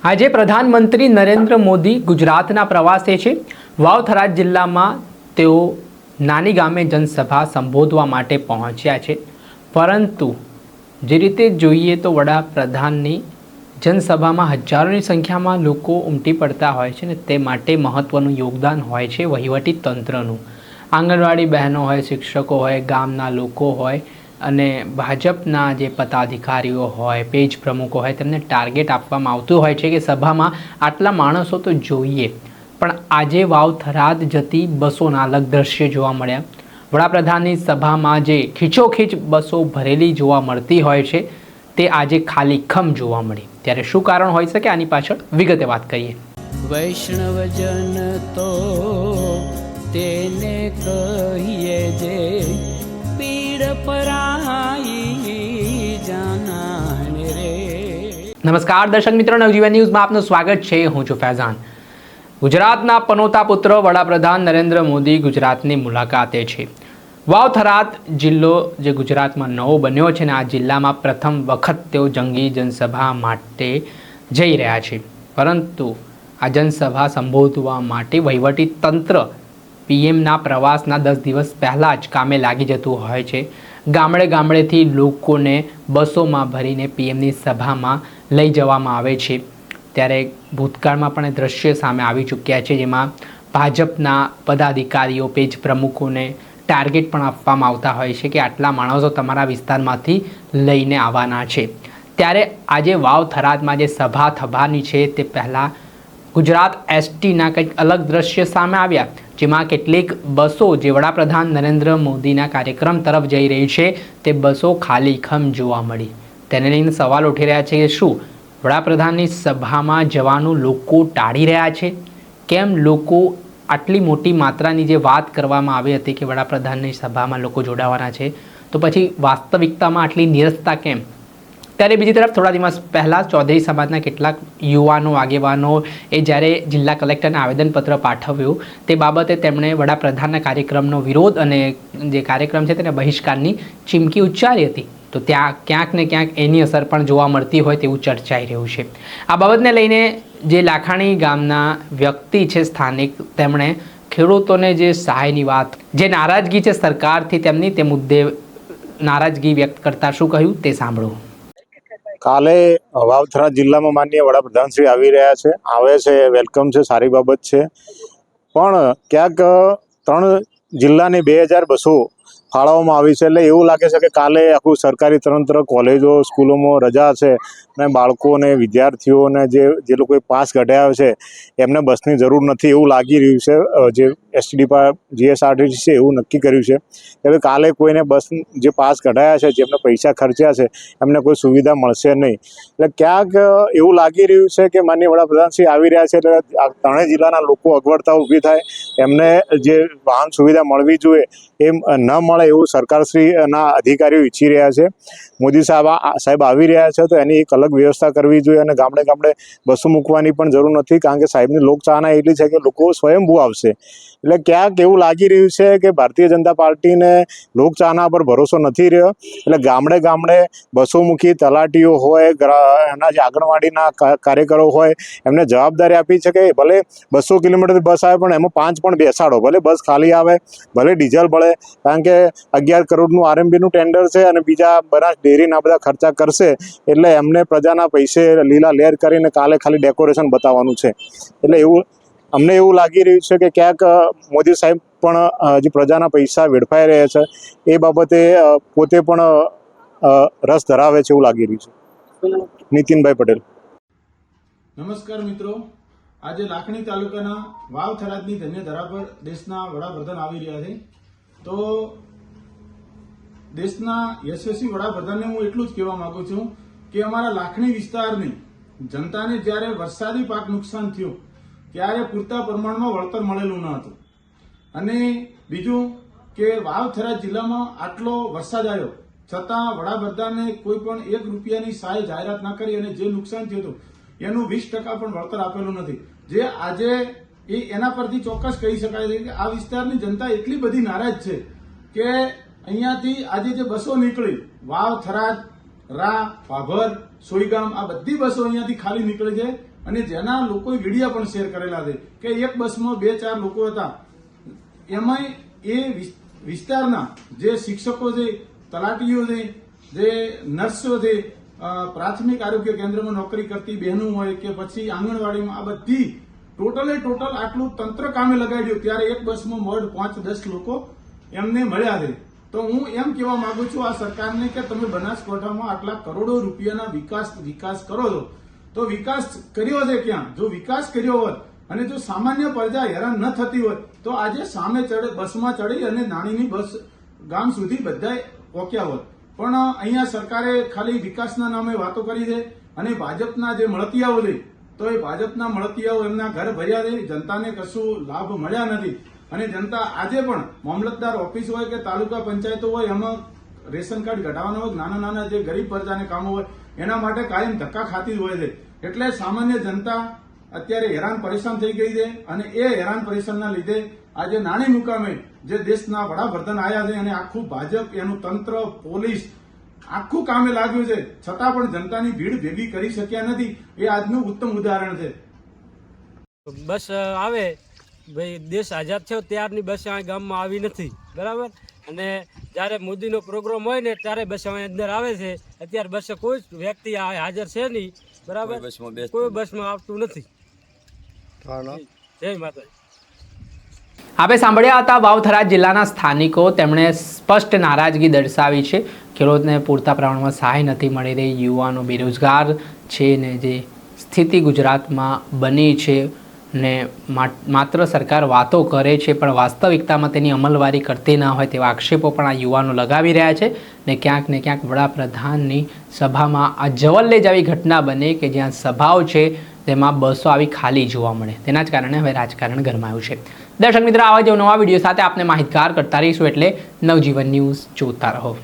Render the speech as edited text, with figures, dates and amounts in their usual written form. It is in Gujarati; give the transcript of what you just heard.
આજે પ્રધાનમંત્રી નરેન્દ્ર મોદી ગુજરાતના પ્રવાસે છે। વાવ-થરાદ જિલ્લામાં તેઓ નાની ગામે જનસભા સંબોધવા માટે પહોંચ્યા છે, પરંતુ જે રીતે જોઈએ તો વડાપ્રધાનની જનસભામાં હજારોની સંખ્યામાં લોકો ઉમટી પડતા હોય છે ને તે માટે મહત્વનું યોગદાન હોય છે વહીવટી તંત્રનું। આંગણવાડી બહેનો હોય, શિક્ષકો હોય, ગામના લોકો હોય અને ભાજપના જે પદાધિકારીઓ હોય, પેજ પ્રમુખો હોય, તેમને ટાર્ગેટ આપવામાં આવતું હોય છે કે સભામાં આટલા માણસો તો જોઈએ। પણ આજે વાવ-થરાદ જતી બસોના અલગ દ્રશ્ય જોવા મળ્યા। વડાપ્રધાનની સભામાં જે ખીચોખીચ બસો ભરેલી જોવા મળતી હોય છે તે આજે ખાલીખમ જોવા મળી। ત્યારે શું કારણ હોઈ શકે, આની પાછળ વિગતે વાત કરીએ। વૈષ્ણવજન તો તેને કહીએ જે પીડ પરાઈ જાનાને રે। નમસ્કાર દર્શક મિત્રો, નવજીવન ન્યૂઝમાં આપનું સ્વાગત છે। હું છું ફૈઝાન। ગુજરાતના પનોતા પુત્ર વડાપ્રધાન નરેન્દ્ર મોદી ગુજરાતની મુલાકાતે છે। વાવ-થરાદ જિલ્લો જે ગુજરાતમાં નવો બન્યો છે ને આ જિલ્લામાં પ્રથમ વખત તેઓ જંગી જનસભા માટે જઈ રહ્યા છે, પરંતુ આ જનસભા સંબોધવા માટે વહીવટી તંત્ર પીએમના પ્રવાસના 10 દિવસ પહેલાં જ કામે લાગી જતું હોય છે। ગામડે ગામડેથી લોકોને બસોમાં ભરીને પીએમની સભામાં લઈ જવામાં આવે છે। ત્યારે ભૂતકાળમાં પણ એ દ્રશ્ય સામે આવી ચૂક્યા છે, જેમાં ભાજપના પદાધિકારીઓ, પેજ પ્રમુખોને ટાર્ગેટ પણ આપવામાં આવતા હોય છે કે આટલા માણસો તમારા વિસ્તારમાંથી લઈને આવવાના છે। ત્યારે આજે વાવ-થરાદમાં જે સભા થવાની છે તે પહેલાં ગુજરાત એસટીના કંઈક અલગ દ્રશ્ય સામે આવ્યા, જેમાં કેટલીક બસો જે વડાપ્રધાન નરેન્દ્ર મોદીના કાર્યક્રમ તરફ જઈ રહી છે તે બસો ખાલીખમ જોવા મળી। તેને લઈને સવાલ ઉઠી રહ્યા છે કે શું વડાપ્રધાનની સભામાં જવાનું લોકો ટાળી રહ્યા છે? કેમ લોકો આટલી મોટી માત્રાની જે વાત કરવામાં આવી હતી કે વડાપ્રધાનની સભામાં લોકો જોડાવાના છે, તો પછી વાસ્તવિકતામાં આટલી નિરસતા કેમ? ત્યારે બીજી તરફ થોડા દિવસ પહેલાં ચૌધરી સમાજના કેટલાક યુવાનો, આગેવાનો એ જ્યારે જિલ્લા કલેક્ટરને આવેદનપત્ર પાઠવ્યું તે બાબતે તેમણે વડાપ્રધાનના કાર્યક્રમનો વિરોધ અને જે કાર્યક્રમ છે તેને બહિષ્કારની ચીમકી ઉચ્ચારી હતી। તો ત્યાં ક્યાંક ને ક્યાંક એની અસર પણ જોવા મળતી હોય તેવું ચર્ચાઈ રહ્યું છે। આ બાબતને લઈને જે લાખાણી ગામના વ્યક્તિ છે સ્થાનિક, તેમણે ખેડૂતોને જે સહાયની વાત, જે નારાજગી છે સરકારથી તેમની, તે મુદ્દે નારાજગી વ્યક્ત કરતા શું કહ્યું તે સાંભળો। કાલે વાવ-થરાદ જિલ્લામાં માનનીય વડાપ્રધાન શ્રી આવી રહ્યા છે, આવે છે, વેલકમ છે, સારી બાબત છે। પણ ક્યાંક 3 જિલ્લાની 2000 બસો ફાળવવામાં આવી છે, એટલે એવું લાગે છે કે કાલે આખું સરકારી તંત્ર, કોલેજો, સ્કૂલોમાં રજા છે અને બાળકોને, વિદ્યાર્થીઓને જે લોકોએ પાસ કઢાવ્યો છે એમને બસની જરૂર નથી એવું લાગી રહ્યું છે। જે એસટી જીએસઆરટીસી છે એવું નક્કી કર્યું છે કે કાલે કોઈને બસ જે પાસ કઢાયા છે, જેમને પૈસા ખર્ચ્યા છે, એમને કોઈ સુવિધા મળશે નહીં। એટલે ક્યાંક એવું લાગી રહ્યું છે કે માનનીય વડાપ્રધાન શ્રી આવી રહ્યા છે એટલે 3 જિલ્લાના લોકો અગવડતા ઊભી થાય, એમને જે વાહન સુવિધા મળવી જોઈએ એમ ન મળે એવું સરકારશ્રીના અધિકારીઓ ઈચ્છી રહ્યા છે। મોદી સાહેબ આવી રહ્યા છે તો એની એક અલગ વ્યવસ્થા કરવી જોઈએ અને ગામડે ગામડે બસો મૂકવાની પણ જરૂર નથી, કારણ કે સાહેબની લોકચાહના એટલી છે કે લોકો સ્વયંભૂ આવશે। એટલે ક્યાંક એવું લાગી રહ્યું છે કે ભારતીય જનતા પાર્ટીને લોકચાહના પર ભરોસો નથી રહ્યો, એટલે ગામડે ગામડે બસો મૂકી, તલાટીઓ હોય, એના જે આંગણવાડીના કાર્યકરો હોય એમને જવાબદારી આપી છે કે ભલે 200 કિલોમીટર બસ આવે પણ એમાં 5 પણ બેસાડો, ભલે બસ ખાલી આવે, ભલે ડીઝલ બળે, કારણ કે 11 કરોડનું આરએમબીનું ટેન્ડર છે અને બીજા બનાસ ડેરીના બધા ખર્ચા કરશે, એટલે એમને પ્રજાના પૈસે લીલા લેર કરીને કાલે ખાલી ડેકોરેશન બતાવવાનું છે। એટલે અમને એવું લાગી રહ્યું છે કે ક્યાંક મોદી સાહેબ પણ જે પ્રજાના પૈસા વેડફાઈ રહ્યા છે એ બાબતે પોતે પણ રસ ધરાવે છે એવું લાગી રહ્યું છે। નીતિનભાઈ પટેલ। નમસ્કાર મિત્રો, આજે લાખણી તાલુકાના વાવ-થરાદની ધન્ય ધરા પર દેશના વડાપ્રધાન આવી રહ્યા છે। તો દેશના યશસ્વી વડાપ્રધાનને હું એટલું જ કહેવા માંગુ છું કે અમારા લાખણી વિસ્તારની જનતાને જ્યારે વરસાદી પાક નુકસાન થયું ત્યારે પૂરતા પ્રમાણમાં વળતર મળેલું ન હતું, અને બીજું કે વાવ-થરાદ જિલ્લામાં આટલો વરસાદ આવ્યો છતાં વડાપ્રધાને કોઈ પણ 1 રૂપિયાની સહાય જાહેરાત ના કરી અને જે નુકસાન થયું હતું એનું 20% પણ વળતર આપેલું નથી। જે આજે એના પરથી ચોક્કસ કહી શકાય છે કે આ વિસ્તારની જનતા એટલી બધી નારાજ છે કે અહીંયાથી આજે જે બસો નીકળી, વાવ-થરાદ, રા, ભાભર, સોઈગામ, આ બધી બસો અહીંયાથી ખાલી નીકળે છે અને જેના લોકોએ વિડીયો પણ શેર કરેલા છે કે એક બસમાં 2-4 લોકો હતા, એમાંય એ વિસ્તારના જે શિક્ષકો છે, તલાટીઓ છે, જે નર્સો છે, પ્રાથમિક આરોગ્ય કેન્દ્રમાં નોકરી કરતી બહેનો હોય કે પછી આંગણવાડીમાં, આ બધી ટોટલ આટલું તંત્ર કામે લગાડ્યું ત્યારે એક બસમાં મોડ 5-10 લોકો એમને મળ્યા છે. તો હું એમ કહેવા માંગુ છું આ સરકારને કે તમે બનાસકાંઠામાં આટલા કરોડો રૂપિયાના વિકાસ કરો છો, તો વિકાસ કર્યો છે ક્યાં? જો વિકાસ કર્યો હોત અને જો સામાન્ય પ્રજા હેરાન ન થતી હોય તો આજે સામે બસમાં ચડી અને નાનીની બસ ગામ સુધી બધાય પહોંચ્યા હોત. પણ અહીંયા સરકારે ખાલી વિકાસના નામે વાતો કરી છે અને ભાજપના જે મળતિયાઓ છે તો એ ભાજપના મળતિયાઓ એમના ઘર ભર્યા છે, જનતાને કશું લાભ મળ્યા નથી. અને જનતા આજે પણ મામલતદાર ઓફિસ હોય કે તાલુકા પંચાયતો હોય એમાં રેશન કાર્ડ કઢાવવાના હોય, નાના જે ગરીબ પ્રજાને કામો હોય એના માટે કાયમ ધક્કા ખાતી જ હોય છે. એટલે સામાન્ય જનતા અત્યારે હેરાન પરેશાન થઈ ગઈ છે અને એ હેરાન પરેશાનના લીધે આજે નાની મુકામે જે દેશના વડાપ્રધાન આવ્યા છે અને આખું ભાજપ, એનું તંત્ર, પોલીસ આખું કામે લાગ્યું છે, છતાં પણ જનતાની ભીડ ભેગી કરી શક્યા નથી. એ આજનું ઉત્તમ ઉદાહરણ છે. બસ આવે ભાઈ, દેશ આઝાદ થયો ત્યારની બસ આ ગામમાં આવી નથી, બરાબર. અને જ્યારે મોદીનો પ્રોગ્રામ હોય ને ત્યારે બસ અહીં અંદર આવે છે. અત્યારે બસ કોઈ વ્યક્તિ હાજર છે નહીં, બરાબર, કોઈ બસમાં આવતું નથી. જય માતાજી. આપણે સાંભળ્યા હતા વાવથરા જિલ્લાના સ્થાનિકો. તેમણે સ્પષ્ટ નારાજગી દર્શાવી છે. ખેડૂતને પૂરતા પ્રમાણમાં સહાય નથી મળી રહી, યુવાનો બેરોજગાર છે ને જે સ્થિતિ ગુજરાતમાં બની છે ને માત્ર સરકાર વાતો કરે છે પણ વાસ્તવિકતામાં તેની અમલવારી કરતી ના હોય તેવા આક્ષેપો પણ આ યુવાનો લગાવી રહ્યા છે. ને ક્યાંક વડાપ્રધાનની સભામાં આ જવલ્લે જ આવી ઘટના બને કે જ્યાં સભાઓ છે તેમાં બસો આવી ખાલી જોવા મળે. તેના જ કારણે હવે રાજકારણ ગરમાયું છે. દર્શક મિત્રો, આવા જ નવા વિડીયો સાથે આપને માહિતગાર કરતા રહીશું, એટલે નવજીવન ન્યૂઝ જોતા રહો.